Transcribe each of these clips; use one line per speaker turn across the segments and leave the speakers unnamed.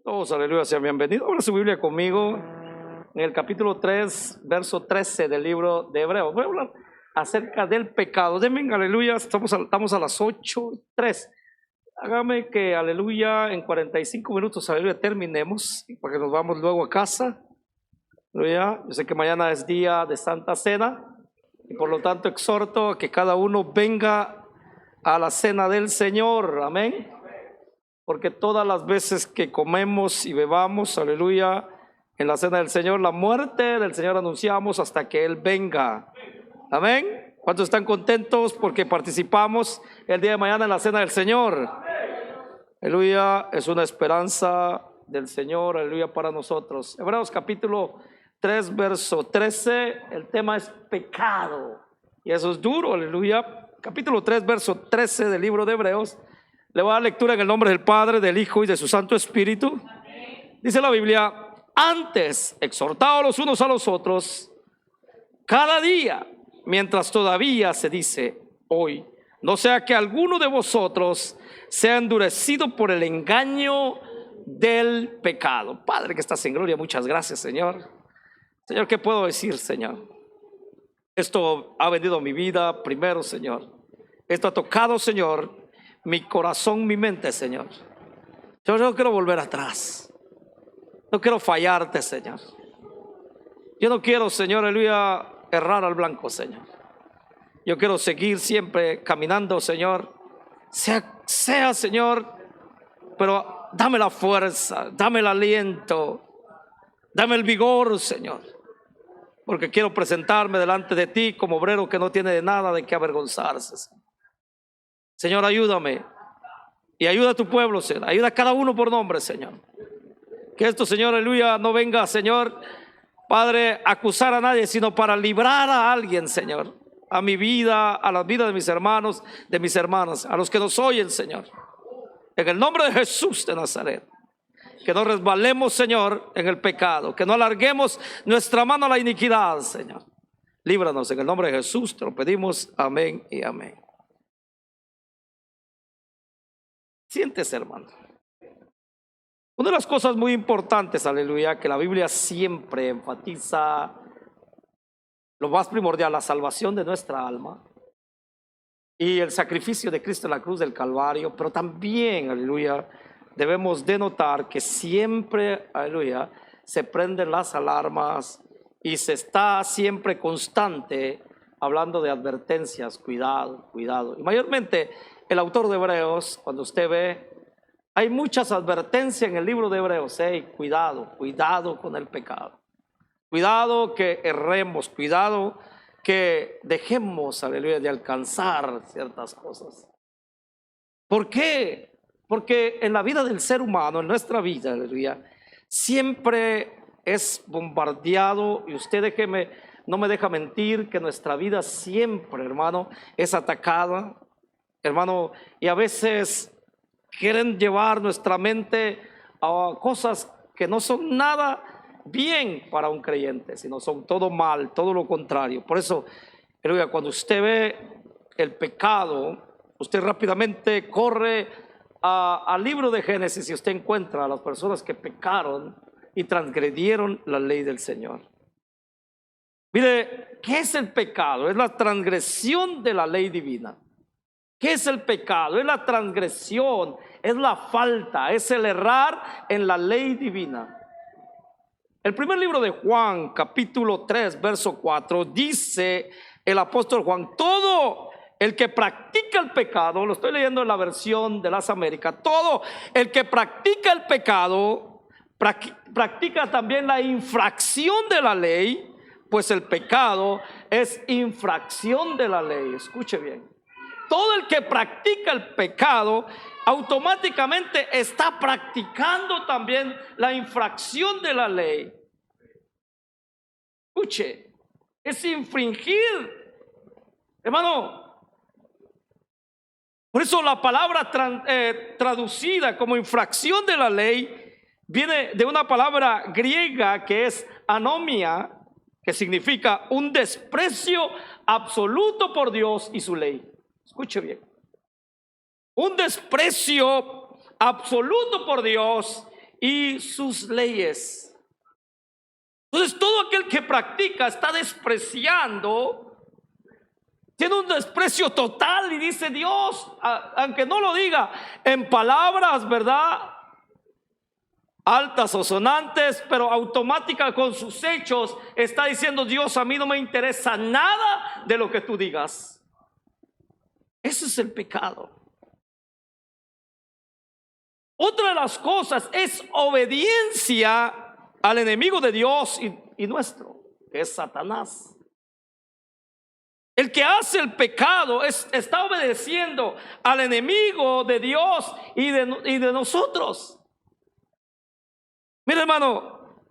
Todos, aleluya, sean bienvenidos. Abra su Biblia conmigo en el capítulo 3, verso 13 del libro de Hebreos. Voy a hablar acerca del pecado. Denme, aleluya, estamos a las 8:03. Hágame que, aleluya, en 45 minutos, aleluya, terminemos, para que nos vamos luego a casa. Aleluya. Yo sé que mañana es día de Santa Cena y por lo tanto exhorto a que cada uno venga a la cena del Señor. Amén. Porque todas las veces que comemos y bebamos, aleluya, en la cena del Señor, la muerte del Señor anunciamos hasta que Él venga. Amén. ¿Cuántos están contentos porque participamos el día de mañana en la cena del Señor? Aleluya, es una esperanza del Señor, aleluya, para nosotros. Hebreos capítulo 3, verso 13, el tema es pecado. Y eso es duro, aleluya. Capítulo 3, verso 13 del libro de Hebreos. Le voy a dar lectura en el nombre del Padre, del Hijo y de su Santo Espíritu. Dice la Biblia: antes exhortaos los unos a los otros cada día, mientras todavía se dice hoy, no sea que alguno de vosotros sea endurecido por el engaño del pecado. Padre que estás en gloria, muchas gracias, Señor. Señor, ¿qué puedo decir, Señor? Esto ha venido a mi vida primero, Señor. Esto ha tocado, Señor, mi corazón, mi mente, Señor. Yo no quiero volver atrás. No quiero fallarte, Señor. Yo no quiero, Señor, aleluya, errar al blanco, Señor. Yo quiero seguir siempre caminando, Señor. Sea, Señor, pero dame la fuerza, dame el aliento, dame el vigor, Señor. Porque quiero presentarme delante de ti como obrero que no tiene de nada de qué avergonzarse. Señor, ayúdame y ayuda a tu pueblo, Señor. Ayuda a cada uno por nombre, Señor. Que esto, Señor, aleluya, no venga, Señor, Padre, a acusar a nadie, sino para librar a alguien, Señor. A mi vida, a la vida de mis hermanos, de mis hermanas, a los que nos oyen, Señor. En el nombre de Jesús de Nazaret. Que no resbalemos, Señor, en el pecado. Que no alarguemos nuestra mano a la iniquidad, Señor. Líbranos en el nombre de Jesús, te lo pedimos. Amén y amén. Siéntese, hermano. Una de las cosas muy importantes, aleluya, que la Biblia siempre enfatiza, lo más primordial, la salvación de nuestra alma y el sacrificio de Cristo en la cruz del Calvario, pero también, aleluya, debemos de notar que siempre, aleluya, se prenden las alarmas y se está siempre constante hablando de advertencias, cuidado, cuidado. Y mayormente el autor de Hebreos, cuando usted ve, hay muchas advertencias en el libro de Hebreos. Cuidado, cuidado con el pecado. Cuidado que erremos, cuidado que dejemos, aleluya, de alcanzar ciertas cosas. ¿Por qué? Porque en la vida del ser humano, en nuestra vida, aleluya, siempre es bombardeado, y usted no me deja mentir, que nuestra vida siempre, hermano, es atacada, hermano, y a veces quieren llevar nuestra mente a cosas que no son nada bien para un creyente, sino son todo mal, todo lo contrario. Por eso, aleluya, cuando usted ve el pecado, usted rápidamente corre al libro de Génesis y usted encuentra a las personas que pecaron y transgredieron la ley del Señor. Mire, ¿qué es el pecado? Es la transgresión de la ley divina. ¿Qué es el pecado? Es la transgresión, es la falta, es el errar en la ley divina. El primer libro de Juan, capítulo 3, verso 4, dice el apóstol Juan: todo el que practica el pecado, lo estoy leyendo en la versión de las Américas, todo el que practica el pecado, practica también la infracción de la ley, pues el pecado es infracción de la ley. Escuche bien. Todo el que practica el pecado automáticamente está practicando también la infracción de la ley. Escuche, es infringir, hermano. Por eso la palabra traducida como infracción de la ley viene de una palabra griega que es anomia, que significa un desprecio absoluto por Dios y su ley. Escuche bien. Un desprecio absoluto por Dios y sus leyes. Entonces todo aquel que practica está despreciando, tiene un desprecio total y dice Dios, aunque no lo diga en palabras, ¿verdad?, altas o sonantes, pero automática con sus hechos, está diciendo Dios, a mí no me interesa nada de lo que tú digas. Ese es el pecado. Otra de las cosas es obediencia al enemigo de Dios y nuestro, que es Satanás. El que hace el pecado está obedeciendo al enemigo de Dios y de nosotros. Mira, hermano,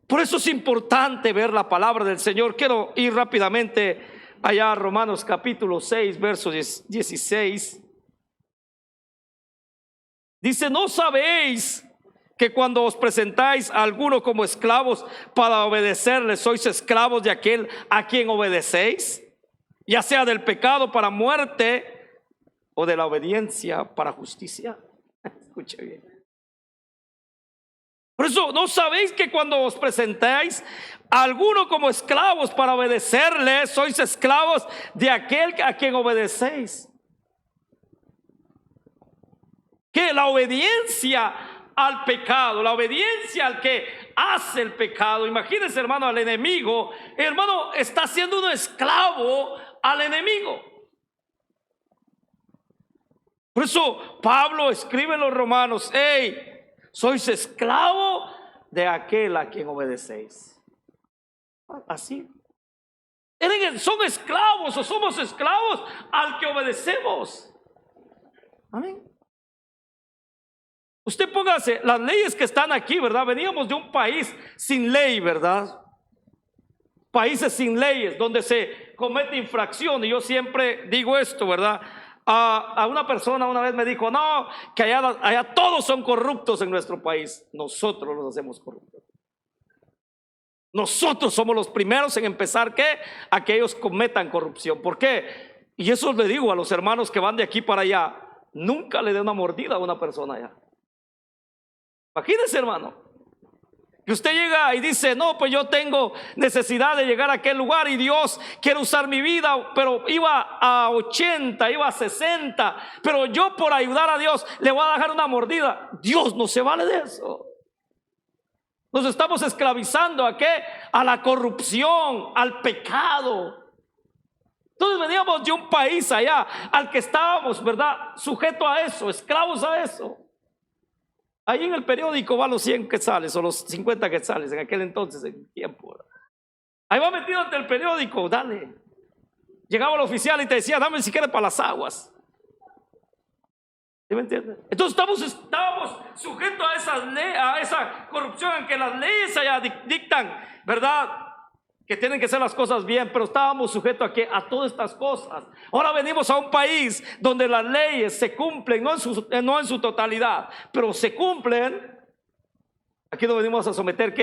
por eso es importante ver la palabra del Señor. Quiero ir rápidamente allá a Romanos capítulo 6, verso 16. Dice, ¿no sabéis que cuando os presentáis a alguno como esclavos para obedecerle, sois esclavos de aquel a quien obedecéis? Ya sea del pecado para muerte o de la obediencia para justicia. Escuche bien. Por eso, ¿no sabéis que cuando os presentáis a alguno como esclavos para obedecerle, sois esclavos de aquel a quien obedecéis? Que la obediencia al pecado, la obediencia al que hace el pecado, imagínense, hermano, al enemigo, hermano, está siendo un esclavo al enemigo. Por eso Pablo escribe en los Romanos, hey, sois esclavo de aquel a quien obedecéis. Así. Son esclavos o somos esclavos al que obedecemos. Amén. Usted póngase las leyes que están aquí, ¿verdad? Veníamos de un país sin ley, ¿verdad? Países sin leyes donde se comete infracción. Y yo siempre digo esto, ¿verdad? A una persona una vez me dijo, no, que allá todos son corruptos en nuestro país. Nosotros los hacemos corruptos. Nosotros somos los primeros en empezar a que ellos cometan corrupción. ¿Por qué? Y eso le digo a los hermanos que van de aquí para allá, nunca le dé una mordida a una persona allá. Imagínense, hermano, que usted llega y dice, no, pues yo tengo necesidad de llegar a aquel lugar y Dios quiere usar mi vida, pero iba a 80, iba a 60, pero yo por ayudar a Dios le voy a dejar una mordida. Dios no se vale de eso. Nos estamos esclavizando ¿a qué? A la corrupción, al pecado. Entonces veníamos de un país allá al que estábamos, ¿verdad?, sujetos a eso, esclavos a eso. Ahí en el periódico va los 100 quetzales o los 50 quetzales en aquel entonces, en el tiempo. Ahí va metido ante el periódico, dale. Llegaba el oficial y te decía, dame si quieres para las aguas. ¿Sí me entiendes? Entonces estábamos sujetos a esa corrupción en que las leyes allá dictan, ¿verdad?, que tienen que ser las cosas bien, pero estábamos sujetos a todas estas cosas. Ahora venimos a un país donde las leyes se cumplen, no en su totalidad, pero se cumplen. Aquí nos venimos a someter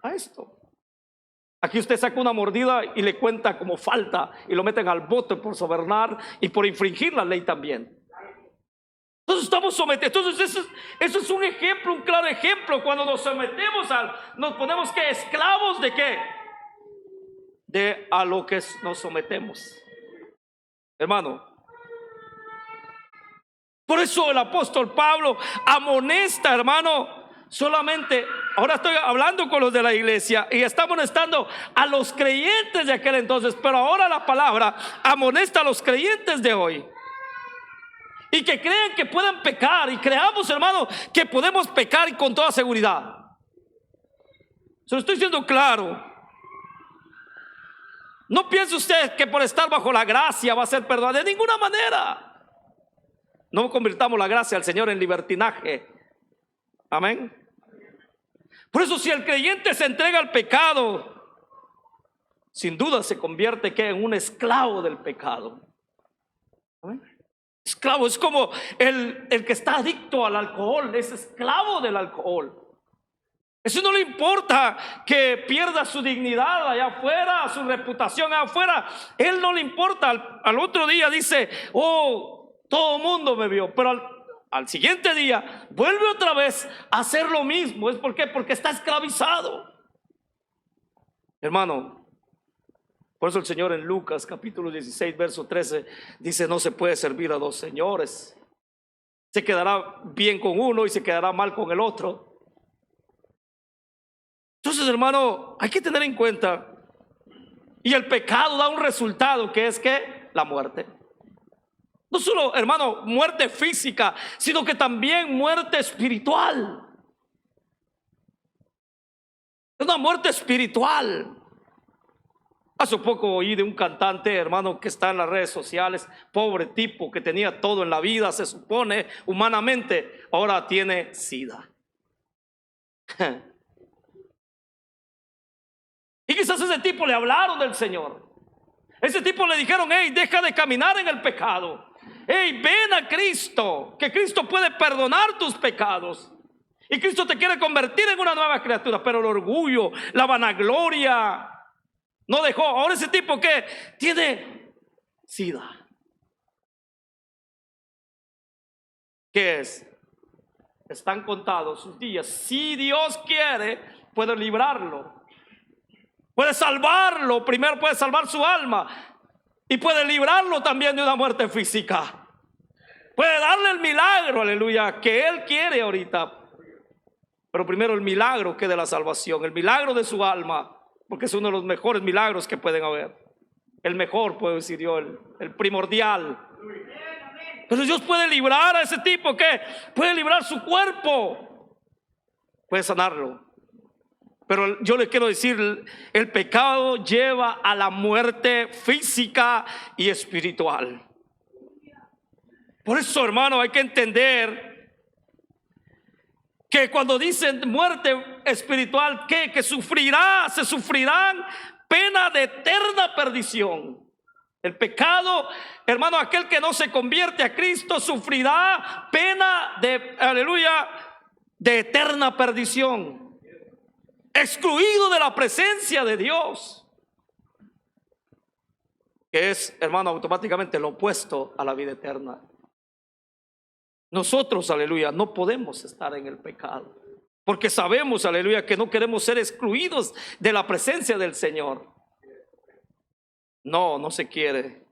a esto. Aquí usted saca una mordida y le cuenta como falta y lo meten al bote por sobornar y por infringir la ley también. Entonces estamos sometidos. Entonces eso es un ejemplo, un claro ejemplo. Cuando nos sometemos nos ponemos esclavos de qué, de a lo que nos sometemos, hermano. Por eso el apóstol Pablo amonesta, hermano, solamente, ahora estoy hablando con los de la iglesia y está amonestando a los creyentes de aquel entonces, pero ahora la palabra amonesta a los creyentes de hoy. Y que creen que pueden pecar, y creamos, hermano, que podemos pecar y con toda seguridad. Se lo estoy diciendo claro. No piense usted que por estar bajo la gracia va a ser perdonado, de ninguna manera. No convirtamos la gracia al Señor en libertinaje. Amén. Por eso, si el creyente se entrega al pecado, sin duda se convierte en un esclavo del pecado. Amén. Esclavo es como el que está adicto al alcohol, es esclavo del alcohol. Eso no le importa que pierda su dignidad allá afuera, su reputación allá afuera. Él no le importa. Al otro día dice, oh, todo el mundo me vio. Pero al siguiente día vuelve otra vez a hacer lo mismo. ¿Es por qué? Porque está esclavizado. Hermano, por eso el Señor en Lucas capítulo 16 verso 13 dice: no se puede servir a dos señores. Se quedará bien con uno y se quedará mal con el otro. Entonces, hermano, hay que tener en cuenta, y el pecado da un resultado, que es que la muerte. No solo, hermano, muerte física, sino que también muerte espiritual. Es una muerte espiritual. Hace poco oí de un cantante, hermano, que está en las redes sociales, pobre tipo que tenía todo en la vida, se supone, humanamente, ahora tiene SIDA. Y quizás a ese tipo le hablaron del Señor. Ese tipo le dijeron: hey, deja de caminar en el pecado. Hey, ven a Cristo, que Cristo puede perdonar tus pecados. Y Cristo te quiere convertir en una nueva criatura. Pero el orgullo, la vanagloria no dejó. Ahora ese tipo que tiene SIDA. ¿Qué es? Están contados sus días. Si Dios quiere, puede librarlo. Puede salvarlo, primero puede salvar su alma y puede librarlo también de una muerte física. Puede darle el milagro, aleluya, que Él quiere ahorita. Pero primero el milagro que de la salvación, el milagro de su alma, porque es uno de los mejores milagros que pueden haber. El mejor, puedo decir yo, el primordial. Pero Dios puede librar a ese tipo, que puede librar su cuerpo, puede sanarlo. Pero yo les quiero decir, el pecado lleva a la muerte física y espiritual. Por eso, hermano, hay que entender que cuando dicen muerte espiritual, que se sufrirán pena de eterna perdición. El pecado, hermano, aquel que no se convierte a Cristo sufrirá pena de, aleluya, de eterna perdición. Excluido de la presencia de Dios, que es, hermano, automáticamente lo opuesto a la vida eterna. Nosotros, aleluya, no podemos estar en el pecado, porque sabemos, aleluya, que no queremos ser excluidos de la presencia del Señor. No se quiere.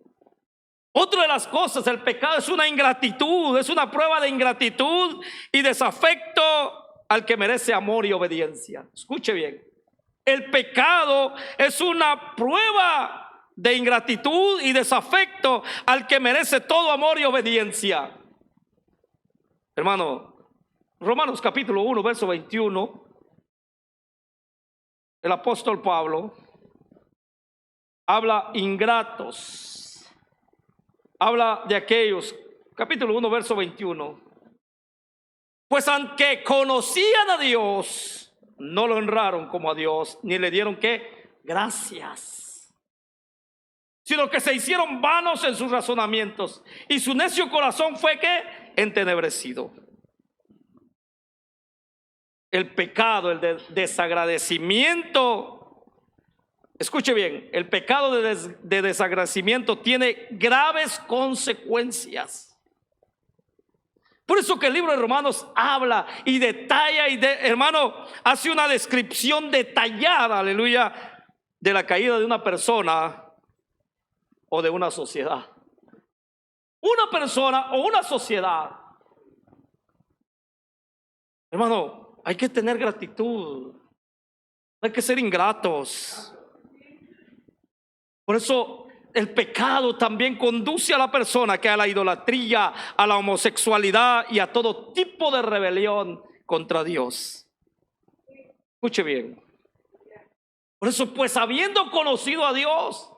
Otra de las cosas, el pecado es una ingratitud, es una prueba de ingratitud y desafecto al que merece amor y obediencia. Escuche bien, el pecado es una prueba de ingratitud y desafecto al que merece todo amor y obediencia. Hermano, Romanos capítulo 1 verso 21, el apóstol Pablo habla ingratos, habla de aquellos, capítulo 1 verso 21. Pues aunque conocían a Dios, no lo honraron como a Dios, ni le dieron ¿qué? Gracias. Sino que se hicieron vanos en sus razonamientos, y su necio corazón fue ¿qué? Entenebrecido. El pecado, el desagradecimiento, escuche bien, el pecado de desagradecimiento tiene graves consecuencias. Por eso que el libro de Romanos habla y detalla hermano, hace una descripción detallada, aleluya, de la caída de una persona o de una sociedad. Una persona o una sociedad. Hermano, hay que tener gratitud, hay que ser ingratos. Por eso el pecado también conduce a la persona que a la idolatría, a la homosexualidad y a todo tipo de rebelión contra Dios. Escuche bien. Por eso, pues, habiendo conocido a Dios,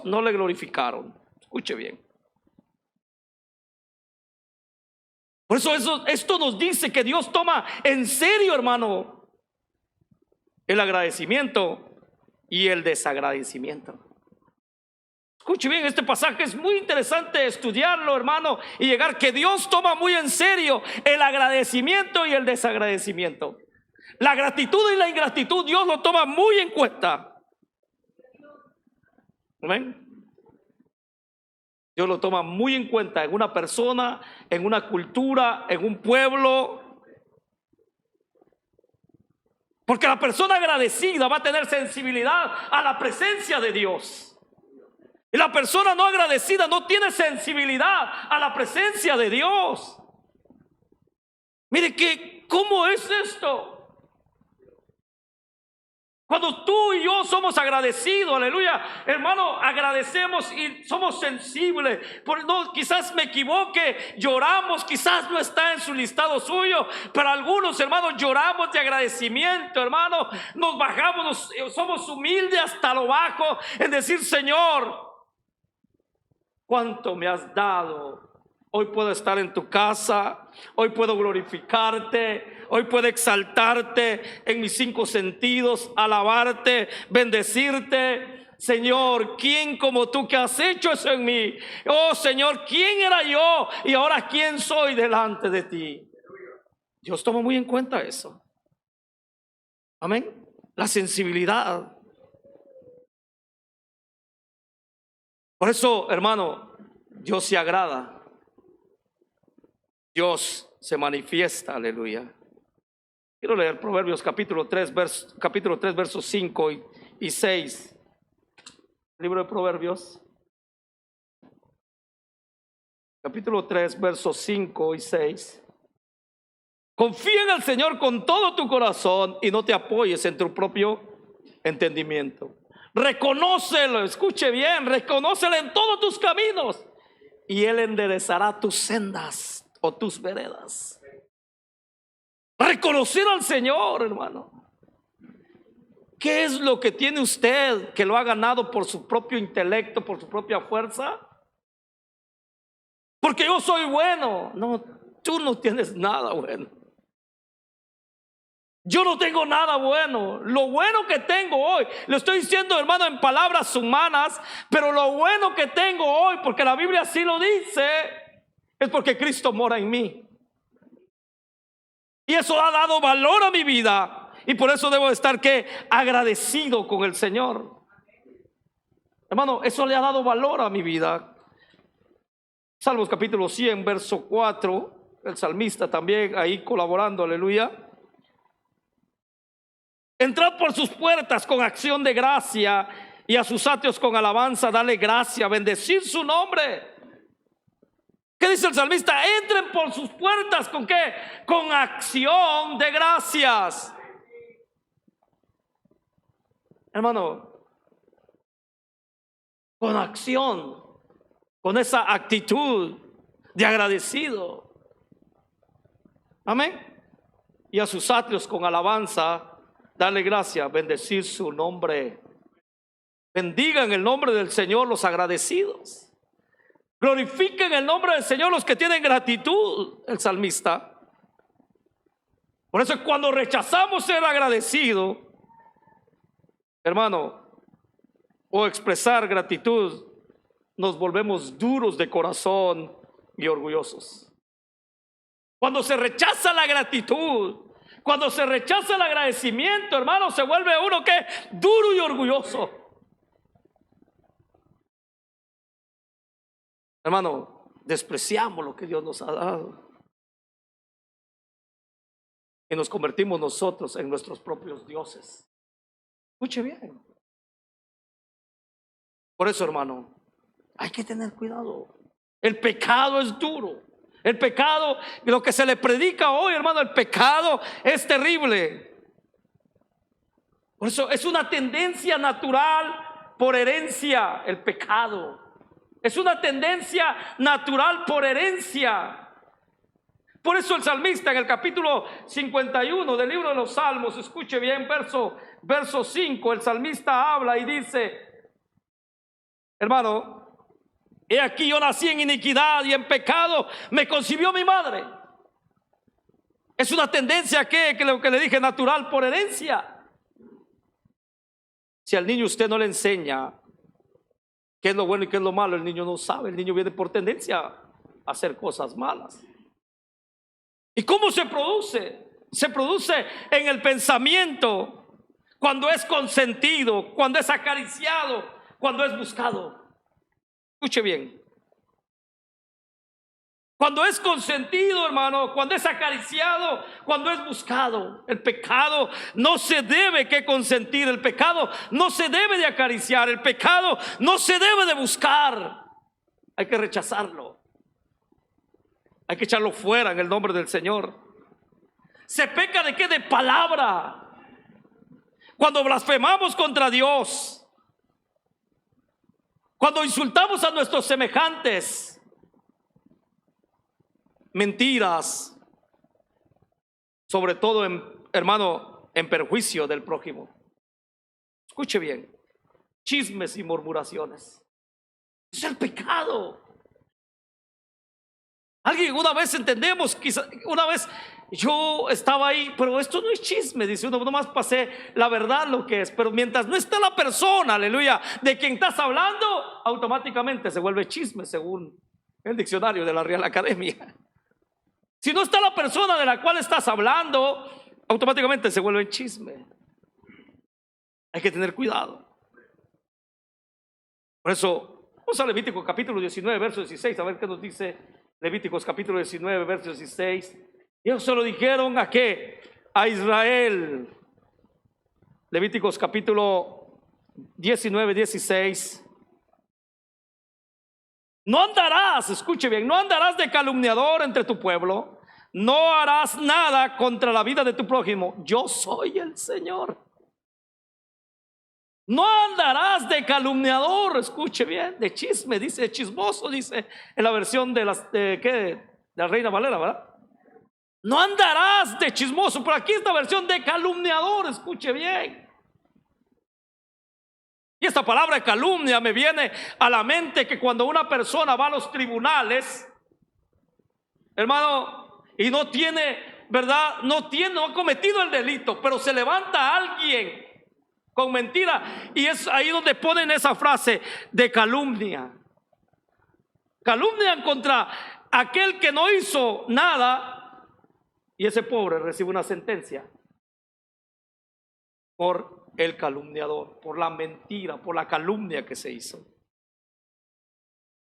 no le glorificaron. Escuche bien. Por eso esto nos dice que Dios toma en serio, hermano, el agradecimiento y el desagradecimiento. Escuche bien, este pasaje es muy interesante estudiarlo, hermano, y llegar que Dios toma muy en serio el agradecimiento y el desagradecimiento. La gratitud y la ingratitud Dios lo toma muy en cuenta. ¿Amén? Dios lo toma muy en cuenta en una persona, en una cultura, en un pueblo. Porque la persona agradecida va a tener sensibilidad a la presencia de Dios. Y la persona no agradecida no tiene sensibilidad a la presencia de Dios. Mire que, ¿cómo es esto? Cuando tú y yo somos agradecidos, aleluya, hermano, agradecemos y somos sensibles. No, quizás me equivoque, lloramos, quizás no está en su listado suyo, pero algunos, hermanos, lloramos de agradecimiento, hermano. Nos bajamos, somos humildes hasta lo bajo en decir: Señor, ¿cuánto me has dado? Hoy puedo estar en tu casa, hoy puedo glorificarte, hoy puedo exaltarte en mis 5 sentidos, alabarte, bendecirte. Señor, ¿quién como tú que has hecho eso en mí? Oh Señor, ¿quién era yo y ahora quién soy delante de ti? Dios toma muy en cuenta eso. Amén. La sensibilidad. Por eso, hermano, Dios se agrada. Dios se manifiesta, aleluya. Quiero leer Proverbios capítulo 3, versos 5 y 6. Libro de Proverbios, capítulo 3, versos 5 y 6. Confía en el Señor con todo tu corazón y no te apoyes en tu propio entendimiento. Reconócelo, escuche bien, reconócelo en todos tus caminos y Él enderezará tus sendas o tus veredas. Reconocer al Señor, hermano. ¿Qué es lo que tiene usted que lo ha ganado por su propio intelecto, por su propia fuerza? Porque yo soy bueno. No, tú no tienes nada bueno. Yo no tengo nada bueno. Lo bueno que tengo hoy, lo estoy diciendo, hermano, en palabras humanas, pero lo bueno que tengo hoy, porque la Biblia así lo dice, es porque Cristo mora en mí. Y eso ha dado valor a mi vida. Y por eso debo estar agradecido con el Señor. Hermano, eso le ha dado valor a mi vida. Salmos capítulo 100, verso 4. El salmista también ahí colaborando, aleluya. Entrad por sus puertas con acción de gracia y a sus atrios con alabanza, dale gracia, bendecir su nombre. ¿Qué dice el salmista? Entren por sus puertas ¿con qué? Con acción de gracias. Hermano, con acción, con esa actitud de agradecido. Amén. Y a sus atrios con alabanza, darle gracia, bendecir su nombre. Bendigan el nombre del Señor los agradecidos. Glorifiquen el nombre del Señor los que tienen gratitud, el salmista. Por eso cuando rechazamos ser agradecido, hermano, o expresar gratitud, nos volvemos duros de corazón y orgullosos. Cuando se rechaza la gratitud, cuando se rechaza el agradecimiento, hermano, se vuelve uno duro y orgulloso. Hermano, despreciamos lo que Dios nos ha dado y nos convertimos nosotros en nuestros propios dioses. Escuche bien. Por eso, hermano, hay que tener cuidado. El pecado es duro. El pecado, lo que se le predica hoy, hermano, el pecado es terrible. Por eso es una tendencia natural por herencia, el pecado. Es una tendencia natural por herencia. Por eso el salmista en el capítulo 51 del libro de los Salmos, escuche bien, verso 5, el salmista habla y dice: hermano, he aquí yo nací en iniquidad y en pecado me concibió mi madre. Es una tendencia que lo que le dije, natural por herencia. Si al niño usted no le enseña qué es lo bueno y qué es lo malo, el niño no sabe. El niño viene por tendencia a hacer cosas malas. ¿Y cómo se produce? Se produce en el pensamiento, cuando es consentido, cuando es acariciado, cuando es buscado. Escuche bien, Cuando es consentido, hermano, cuando es acariciado, cuando es buscado. El pecado no se debe que consentir, el pecado no se debe de acariciar, el pecado no se debe de buscar. Hay que rechazarlo. Hay que echarlo fuera en el nombre del Señor. ¿Se peca de qué? De palabra. Cuando blasfemamos contra Dios, cuando insultamos a nuestros semejantes, mentiras, sobre todo, hermano, en perjuicio del prójimo. Escuche bien, chismes y murmuraciones. Es el pecado. Alguien una vez entendemos, quizá, una vez yo estaba ahí, pero esto no es chisme, dice uno, nomás pasé la verdad lo que es, pero mientras no está la persona, aleluya, de quien estás hablando, automáticamente se vuelve chisme según el diccionario de la Real Academia. Si no está la persona de la cual estás hablando, automáticamente se vuelve chisme. Hay que tener cuidado. Por eso, vamos a Levítico capítulo 19, verso 16, a ver qué nos dice Levíticos capítulo 19, verso 16. Ellos se lo dijeron ¿a qué? A Israel. Levíticos capítulo 19, 16. No andarás, escuche bien, no andarás de calumniador entre tu pueblo, no harás nada contra la vida de tu prójimo. Yo soy el Señor. No andarás de calumniador, escuche bien, de chisme, dice, de chismoso, dice en la versión de la Reina Valera, ¿verdad? No andarás de chismoso, pero aquí esta versión de calumniador, escuche bien. Y esta palabra de calumnia me viene a la mente que cuando una persona va a los tribunales, hermano, y no tiene, ¿verdad? No ha cometido el delito, pero se levanta alguien con mentira, y es ahí donde ponen esa frase de calumnia. Calumnian contra aquel que no hizo nada, y ese pobre recibe una sentencia por el calumniador, por la mentira, por la calumnia que se hizo.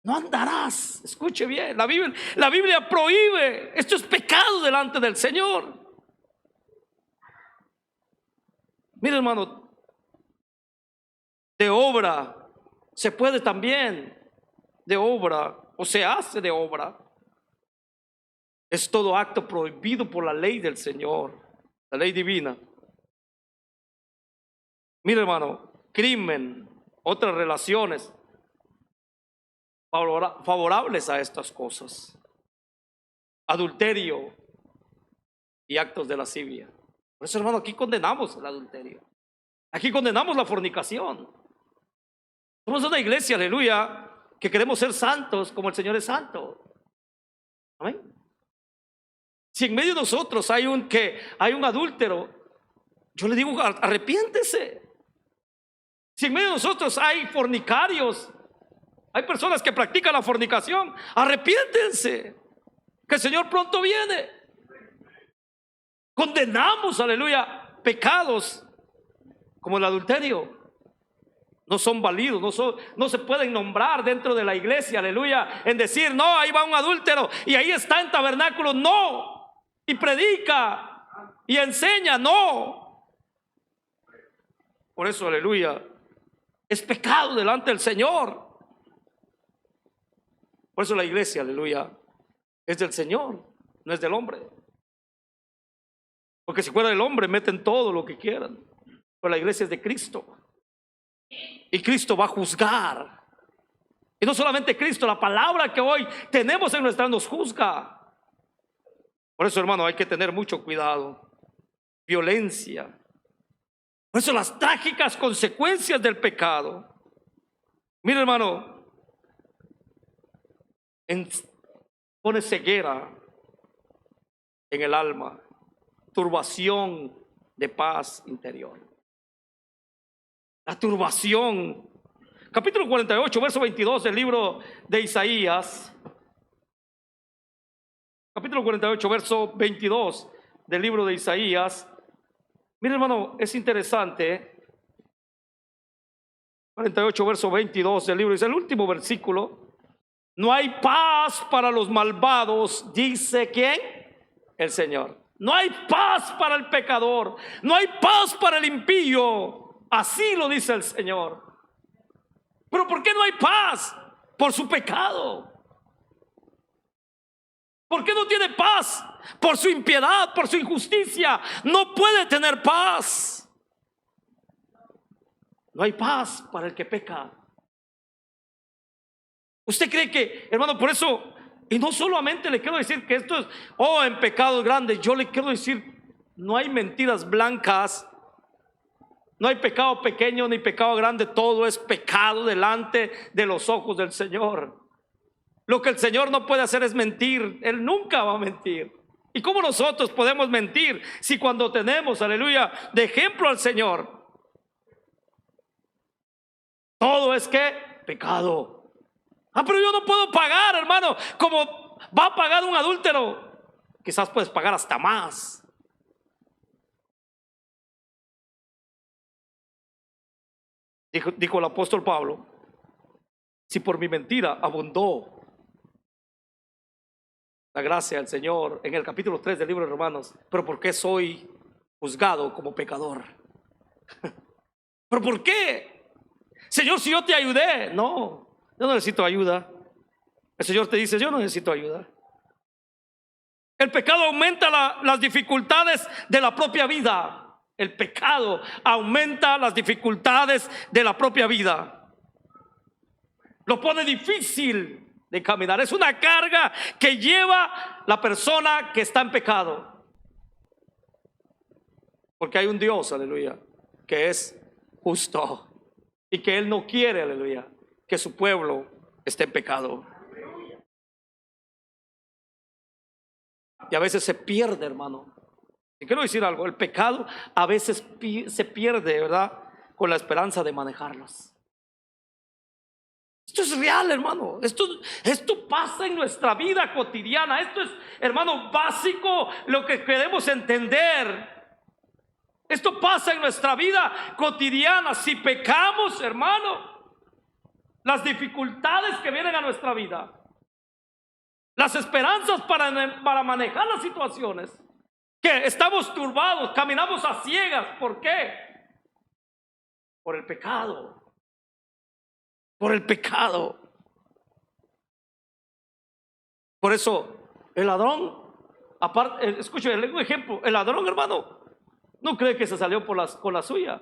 No andarás, escuche bien, la Biblia prohíbe, esto es pecado delante del Señor. Mire, hermano, de obra se puede también, de obra, o se hace de obra. Es todo acto prohibido por la ley del Señor, la ley divina. Mire, hermano, crimen, otras relaciones favorables a estas cosas, adulterio y actos de lascivia. Por eso, hermano, aquí condenamos el adulterio, aquí condenamos la fornicación. Somos una iglesia, aleluya, que queremos ser santos como el Señor es santo. Amén. Si en medio de nosotros hay un adúltero, yo le digo, arrepiéntese. Si en medio de nosotros hay fornicarios, hay personas que practican la fornicación, arrepiéntense, que el Señor pronto viene. Condenamos, aleluya, pecados como el adulterio. No son válidos, no se pueden nombrar dentro de la iglesia, aleluya, en decir, no, ahí va un adúltero y ahí está en tabernáculo, no, y predica y enseña, no. Por eso, aleluya, es pecado delante del Señor. Por eso la iglesia, aleluya, es del Señor, no es del hombre. Porque si fuera del hombre, meten todo lo que quieran. Pero la iglesia es de Cristo. Y Cristo va a juzgar. Y no solamente Cristo, la palabra que hoy tenemos en nuestra nos juzga. Por eso, hermano, hay que tener mucho cuidado. Violencia. Por eso las trágicas consecuencias del pecado. Mira, hermano, pone ceguera en el alma, turbación de paz interior. La turbación. Capítulo 48, verso 22 del libro de Isaías. Capítulo 48, verso 22 del libro de Isaías. Mira, hermano, es interesante. 48, verso 22 del libro, es el último versículo. No hay paz para los malvados, dice ¿quién? El Señor. No hay paz para el pecador, no hay paz para el impío. Así lo dice el Señor. ¿Pero por qué no hay paz? Por su pecado. ¿Por qué no tiene paz? Por su impiedad, por su injusticia. No puede tener paz. No hay paz para el que peca. ¿Usted cree que, hermano, por eso, y no solamente le quiero decir que esto es, en pecados grandes, yo le quiero decir, no hay mentiras blancas, no hay pecado pequeño ni pecado grande, todo es pecado delante de los ojos del Señor. Lo que el Señor no puede hacer es mentir, Él nunca va a mentir. ¿Y cómo nosotros podemos mentir si cuando tenemos, aleluya, de ejemplo al Señor? Todo es que pecado. Pero yo no puedo pagar, hermano, como va a pagar un adúltero. Quizás puedes pagar hasta más. Dijo el apóstol Pablo: si por mi mentira abundó la gracia del Señor, en el capítulo 3 del libro de Romanos, pero ¿por qué soy juzgado como pecador? ¿Pero por qué? Señor, si yo te ayudé. No, yo no necesito ayuda. El Señor te dice: yo no necesito ayuda. El pecado aumenta las dificultades de la propia vida. El pecado aumenta las dificultades de la propia vida. Lo pone difícil de caminar. Es una carga que lleva la persona que está en pecado. Porque hay un Dios, aleluya, que es justo y que Él no quiere, aleluya, que su pueblo esté en pecado. Y a veces se pierde, hermano. Y quiero decir algo: el pecado a veces se pierde, ¿verdad?, con la esperanza de manejarlos. Esto es real, hermano. Esto pasa en nuestra vida cotidiana. Esto es, hermano, básico, lo que queremos entender. Esto pasa en nuestra vida cotidiana. Si pecamos, hermano, las dificultades que vienen a nuestra vida, las esperanzas para manejar las situaciones, que estamos turbados, caminamos a ciegas. ¿Por qué? Por el pecado. Por el pecado. Por eso el ladrón, aparte, escuche, le doy un ejemplo. El ladrón, hermano, no cree que se salió con la suya.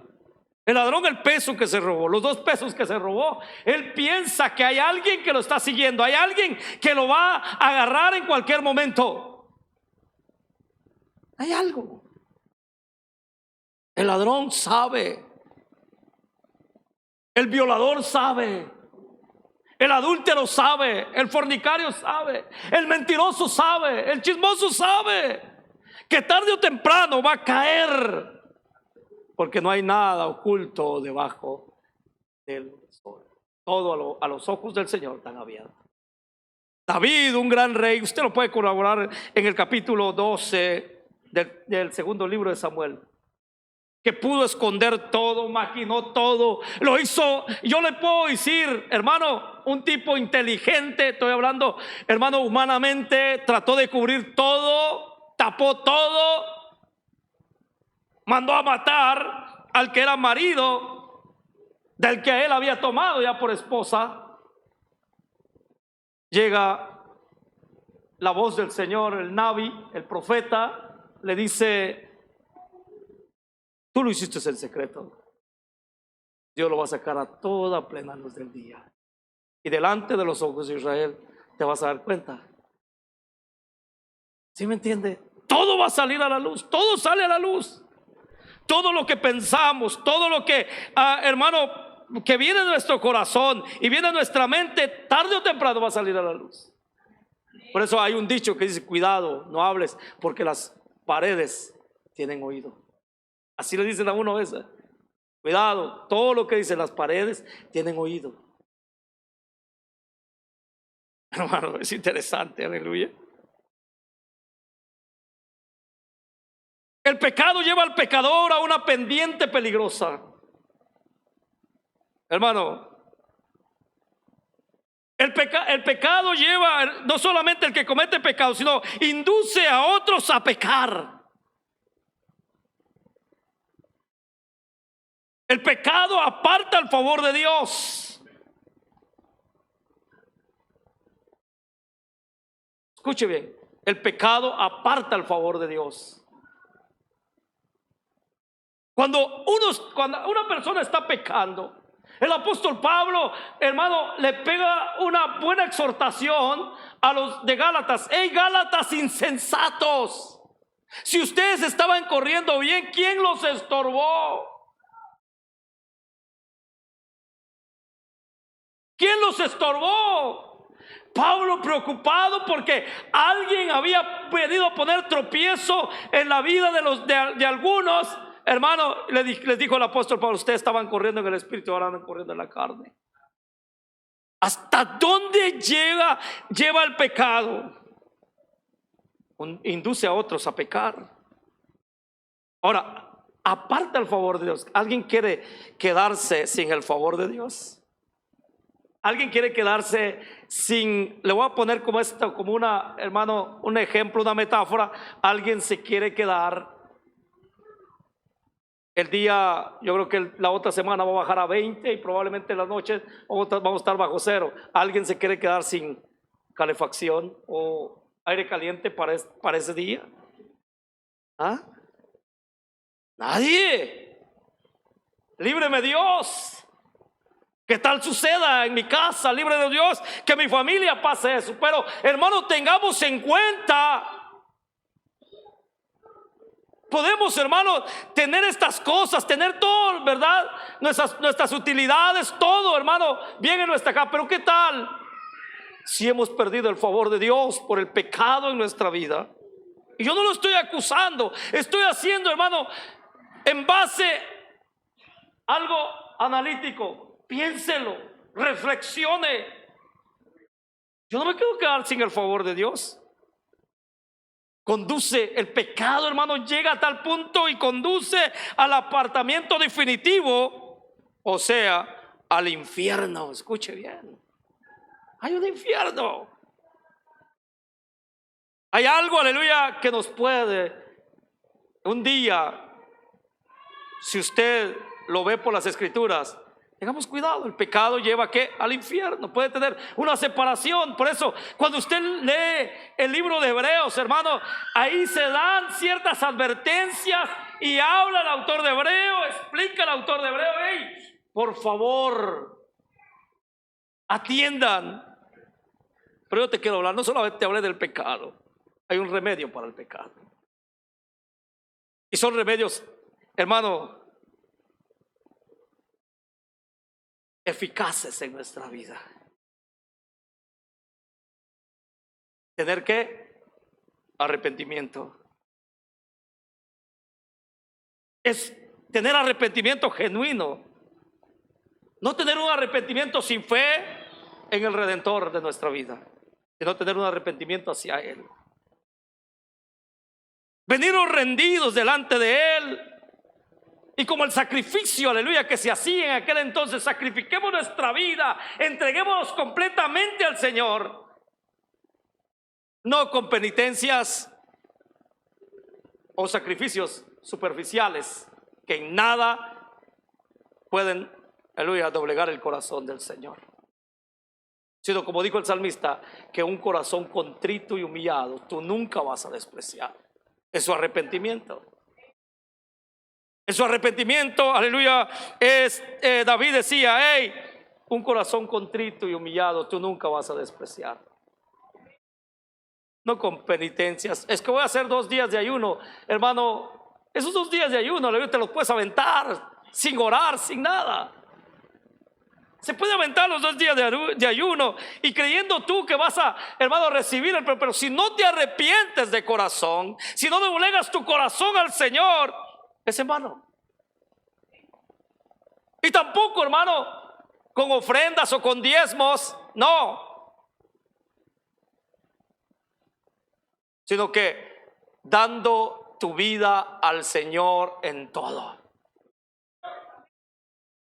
El ladrón, el peso que se robó, los 2 pesos que se robó, él piensa que hay alguien que lo está siguiendo, hay alguien que lo va a agarrar en cualquier momento. Hay algo. El ladrón sabe, el violador sabe, el adúltero sabe, el fornicario sabe, el mentiroso sabe, el chismoso sabe que tarde o temprano va a caer, porque no hay nada oculto debajo del sol. Todo a los ojos del Señor están abiertos. David, un gran rey, usted lo puede corroborar en el capítulo 12 del segundo libro de Samuel, que pudo esconder todo, maquinó todo, lo hizo. Yo le puedo decir, hermano, un tipo inteligente, estoy hablando, hermano, humanamente, trató de cubrir todo, tapó todo, mandó a matar al que era marido del que él había tomado ya por esposa. Llega la voz del Señor, el Nabi, el profeta, le dice: tú lo hiciste en secreto, Dios lo va a sacar a toda plena luz del día, y delante de los ojos de Israel te vas a dar cuenta. ¿Sí me entiende? Todo va a salir a la luz, todo sale a la luz. Todo lo que pensamos, todo lo que, hermano, que viene de nuestro corazón y viene de nuestra mente, tarde o temprano va a salir a la luz. Por eso hay un dicho que dice: cuidado, no hables, porque las paredes tienen oído. Así le dicen a uno a veces: cuidado, todo lo que dicen las paredes tienen oído. Hermano, es interesante, aleluya. El pecado lleva al pecador a una pendiente peligrosa. Hermano, El pecado lleva, no solamente el que comete pecado, sino induce a otros a pecar. El pecado aparta el favor de Dios. Escuche bien, el pecado aparta el favor de Dios. Cuando una persona está pecando, el apóstol Pablo, hermano, le pega una buena exhortación a los de Gálatas. ¡Hey, Gálatas insensatos! Si ustedes estaban corriendo bien, ¿quién los estorbó? ¿Quién los estorbó? Pablo preocupado porque alguien había pedido poner tropiezo en la vida de algunos. Hermano, les dijo el apóstol Pablo: ustedes estaban corriendo en el espíritu, ahora andan corriendo en la carne. ¿Hasta dónde lleva el pecado? Induce a otros a pecar. Ahora, aparta el favor de Dios. ¿Alguien quiere quedarse sin el favor de Dios? ¿Alguien quiere quedarse sin? Le voy a poner como esto, como hermano, un ejemplo, una metáfora. Alguien se quiere quedar el día, yo creo que la otra semana va a bajar a 20 y probablemente en las noches vamos a estar bajo cero. ¿Alguien se quiere quedar sin calefacción o aire caliente para ese día? ¿Ah? Nadie. Líbreme Dios. Que tal suceda en mi casa, libre de Dios, que mi familia pase eso. Pero hermano, tengamos en cuenta, podemos, hermano, tener estas cosas, tener todo, ¿verdad? Nuestras utilidades, todo, hermano, bien en nuestra casa. Pero ¿qué tal si hemos perdido el favor de Dios por el pecado en nuestra vida? Y yo no lo estoy acusando, estoy haciendo, hermano, en base a algo analítico. Piénselo, reflexione. Yo no me quiero quedar sin el favor de Dios. Conduce, el pecado, hermano, llega a tal punto y conduce al apartamiento definitivo, o sea, al infierno. Escuche bien, hay un infierno. Hay algo, aleluya, que nos puede un día, si usted lo ve por las escrituras, tengamos cuidado, el pecado lleva ¿qué? Al infierno, puede tener una separación. Por eso, cuando usted lee el libro de Hebreos, hermano, ahí se dan ciertas advertencias y habla el autor de Hebreo, explica el autor de Hebreo: hey, por favor, atiendan. Pero yo te quiero hablar, no solamente te hablé del pecado, hay un remedio para el pecado. Y son remedios, hermano, eficaces en nuestra vida. Tener ¿qué? Arrepentimiento. Es tener arrepentimiento genuino. No tener un arrepentimiento sin fe en el Redentor de nuestra vida, sino tener un arrepentimiento hacia Él. Veniros rendidos delante de Él. Y como el sacrificio, aleluya, que se hacía en aquel entonces, sacrifiquemos nuestra vida, entreguémonos completamente al Señor, no con penitencias o sacrificios superficiales que en nada pueden, aleluya, doblegar el corazón del Señor, sino, como dijo el salmista, que un corazón contrito y humillado tú nunca vas a despreciar. Es su arrepentimiento. En su arrepentimiento, aleluya, David decía: hey, un corazón contrito y humillado tú nunca vas a despreciar. No con penitencias. Es que voy a hacer 2 días de ayuno, hermano. Esos 2 días de ayuno, aleluya, te los puedes aventar sin orar, sin nada. Se puede aventar los 2 días de ayuno y creyendo tú que vas a, hermano, recibir el pero si no te arrepientes de corazón, si no doblegas tu corazón al Señor, es en vano. Y tampoco, hermano, con ofrendas o con diezmos, no, sino que dando tu vida al Señor en todo.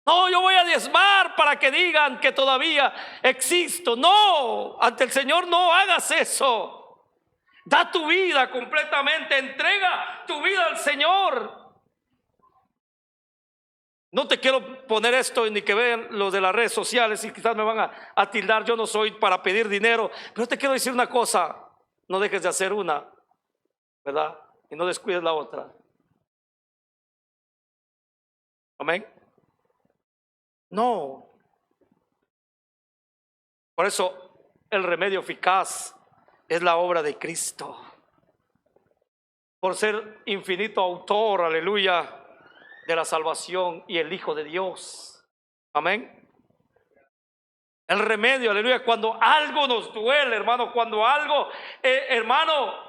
No, yo voy a diezmar para que digan que todavía existo. No, ante el Señor no hagas eso. Da tu vida completamente, entrega tu vida al Señor. No te quiero poner esto ni que vean los de las redes sociales y quizás me van a tildar. Yo no soy para pedir dinero, pero te quiero decir una cosa: no dejes de hacer una, ¿verdad? Y no descuides la otra. Amén. No. Por eso el remedio eficaz es la obra de Cristo. Por ser infinito autor, aleluya, de la salvación y el Hijo de Dios. Amén. El remedio, aleluya, cuando algo nos duele, hermano, cuando algo, hermano,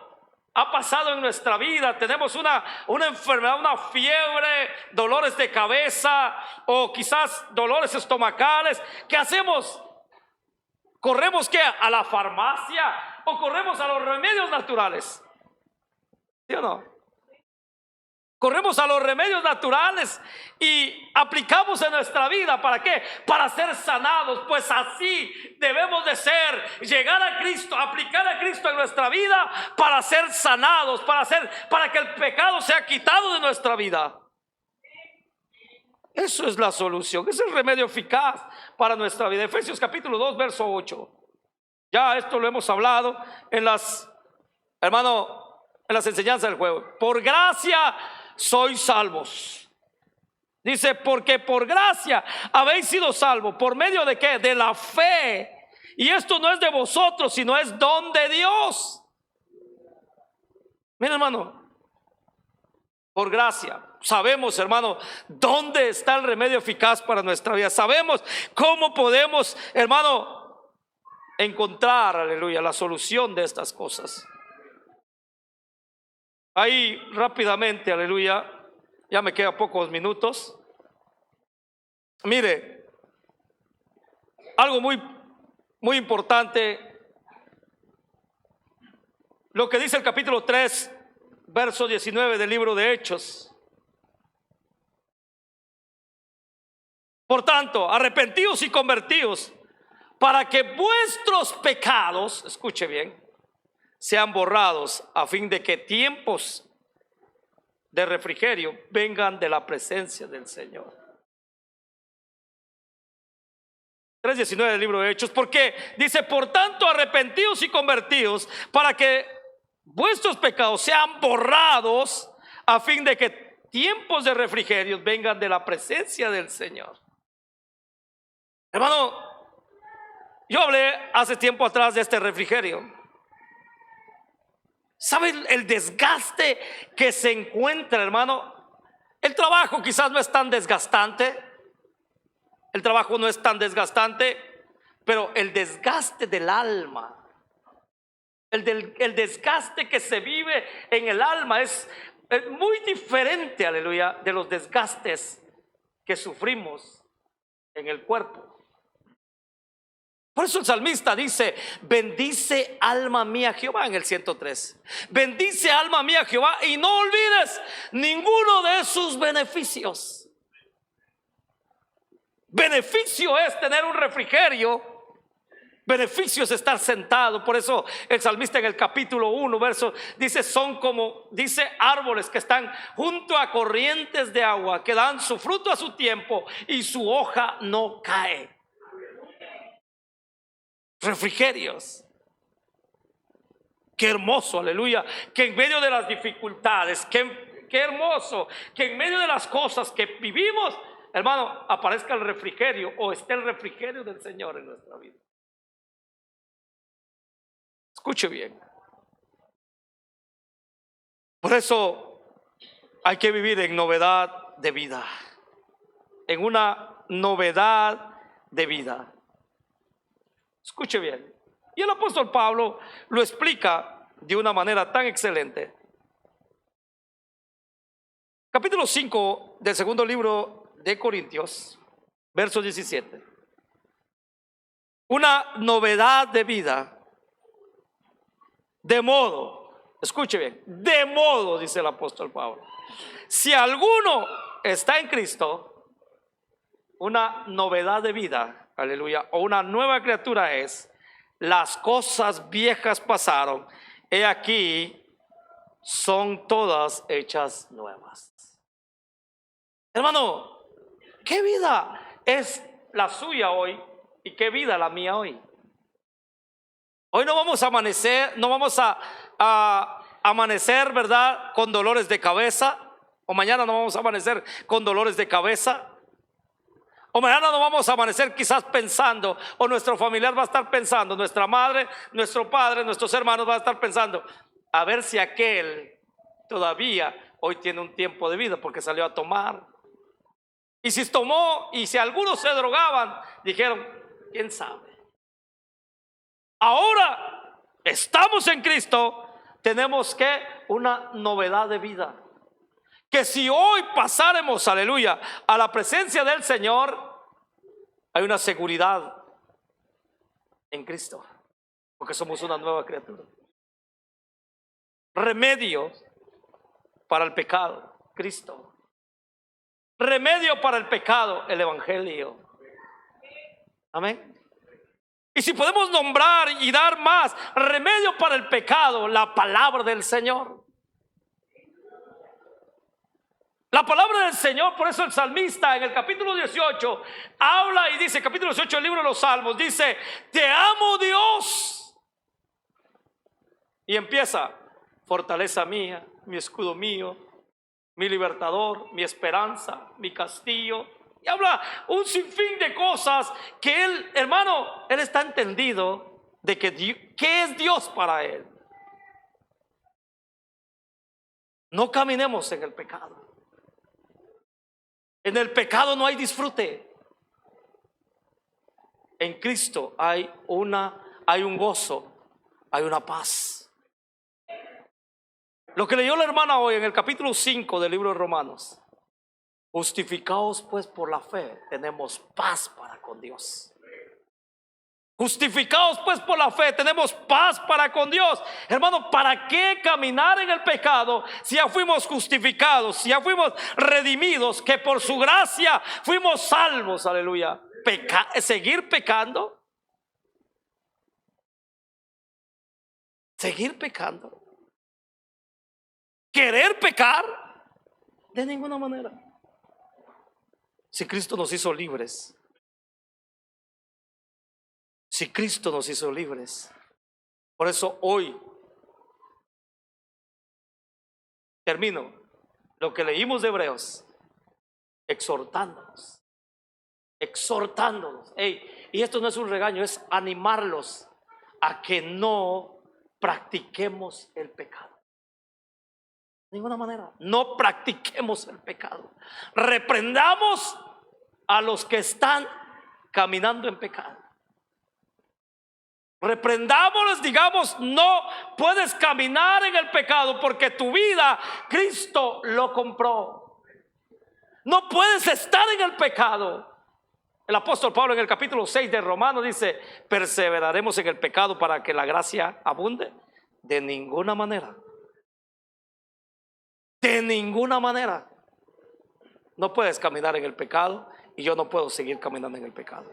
ha pasado en nuestra vida, tenemos una enfermedad, una fiebre, dolores de cabeza o quizás dolores estomacales. ¿Qué hacemos? ¿Corremos qué? ¿A la farmacia o corremos a los remedios naturales? ¿Sí o no? Corremos a los remedios naturales y aplicamos en nuestra vida. ¿Para qué? Para ser sanados. Pues así debemos de ser. Llegar a Cristo, aplicar a Cristo en nuestra vida para ser sanados, para que el pecado sea quitado de nuestra vida. Eso es la solución, es el remedio eficaz para nuestra vida. Efesios capítulo 2, verso 8. Ya esto lo hemos hablado en las, hermano, en las enseñanzas del juego. Por gracia sois salvos. Dice, porque por gracia habéis sido salvos. ¿Por medio de qué? De la fe. Y esto no es de vosotros, sino es don de Dios. Mira, hermano, por gracia. Sabemos, hermano, dónde está el remedio eficaz para nuestra vida. Sabemos cómo podemos, hermano, encontrar, aleluya, la solución de estas cosas. Ahí rápidamente, aleluya, ya me quedan pocos minutos. Mire, algo muy importante, lo que dice el capítulo 3, verso 19 del libro de Hechos. Por tanto, arrepentidos y convertidos, para que vuestros pecados, escuche bien, sean borrados, a fin de que tiempos de refrigerio vengan de la presencia del Señor. 3:19 del libro de Hechos, porque dice, por tanto, arrepentidos y convertidos, para que vuestros pecados sean borrados, a fin de que tiempos de refrigerio vengan de la presencia del Señor. Hermano, yo hablé hace tiempo atrás de este refrigerio. ¿Saben el desgaste que se encuentra, hermano? El trabajo quizás no es tan desgastante. El trabajo no es tan desgastante, pero el desgaste del alma, el desgaste que se vive en el alma es muy diferente, aleluya, de los desgastes que sufrimos en el cuerpo. Por eso el salmista dice, bendice alma mía Jehová, en el 103. Bendice alma mía Jehová y no olvides ninguno de sus beneficios. Beneficio es tener un refrigerio, beneficio es estar sentado. Por eso el salmista en el capítulo 1, verso, dice, son como, dice, árboles que están junto a corrientes de agua, que dan su fruto a su tiempo y su hoja no cae. Refrigerios. Qué hermoso, aleluya, que en medio de las dificultades, qué hermoso que en medio de las cosas que vivimos, hermano, aparezca el refrigerio o esté el refrigerio del Señor en nuestra vida. Escuche bien. Por eso hay que vivir en novedad de vida, en una novedad de vida. Escuche bien. Y el apóstol Pablo lo explica de una manera tan excelente. Capítulo 5 del segundo libro de Corintios, verso 17. Una novedad de vida. De modo, escuche bien, de modo, dice el apóstol Pablo, si alguno está en Cristo, una novedad de vida, aleluya, o una nueva criatura es: las cosas viejas pasaron, he aquí, son todas hechas nuevas. Hermano, ¿qué vida es la suya hoy y qué vida la mía hoy? Hoy no vamos a amanecer, no vamos a amanecer, ¿verdad?, con dolores de cabeza. O mañana no vamos a amanecer con dolores de cabeza. O mañana no vamos a amanecer quizás pensando, o nuestro familiar va a estar pensando, nuestra madre, nuestro padre, nuestros hermanos van a estar pensando, a ver si aquel todavía hoy tiene un tiempo de vida porque salió a tomar. Y si tomó, y si algunos se drogaban, dijeron, ¿quién sabe? Ahora estamos en Cristo, tenemos que una novedad de vida. Que si hoy pasáremos, aleluya, a la presencia del Señor, hay una seguridad en Cristo, porque somos una nueva criatura. Remedio para el pecado, Cristo. Remedio para el pecado, el Evangelio. Amén. Y si podemos nombrar y dar más, remedio para el pecado, la palabra del Señor. La palabra del Señor, por eso el salmista en el capítulo 18 habla y dice, capítulo 18 del libro de los Salmos, dice, te amo Dios. Y empieza, fortaleza mía, mi escudo mío, mi libertador, mi esperanza, mi castillo. Y habla un sinfín de cosas que él, hermano, él está entendido de que ¿qué es Dios para él? No caminemos en el pecado. En el pecado no hay disfrute. En Cristo hay un gozo, hay una paz. Lo que leyó la hermana hoy en el capítulo 5 del libro de Romanos. Justificados pues por la fe, tenemos paz para con Dios. Justificados pues por la fe, tenemos paz para con Dios. Hermano, ¿para qué caminar en el pecado si ya fuimos justificados, si ya fuimos redimidos, que por su gracia fuimos salvos? Aleluya. ¿Seguir pecando? ¿Seguir pecando? ¿Querer pecar? De ninguna manera. Si Cristo nos hizo libres. Si Cristo nos hizo libres. Por eso hoy termino lo que leímos de Hebreos, exhortándonos. Y esto no es un regaño, es animarlos a que no practiquemos el pecado. De ninguna manera, no practiquemos el pecado. Reprendamos a los que están caminando en pecado. Reprendámosles, digamos, no puedes caminar en el pecado porque tu vida Cristo lo compró. No puedes estar en el pecado. El apóstol Pablo en el capítulo 6 de Romanos dice, perseveraremos en el pecado para que la gracia abunde. De ninguna manera. De ninguna manera. No puedes caminar en el pecado y yo no puedo seguir caminando en el pecado.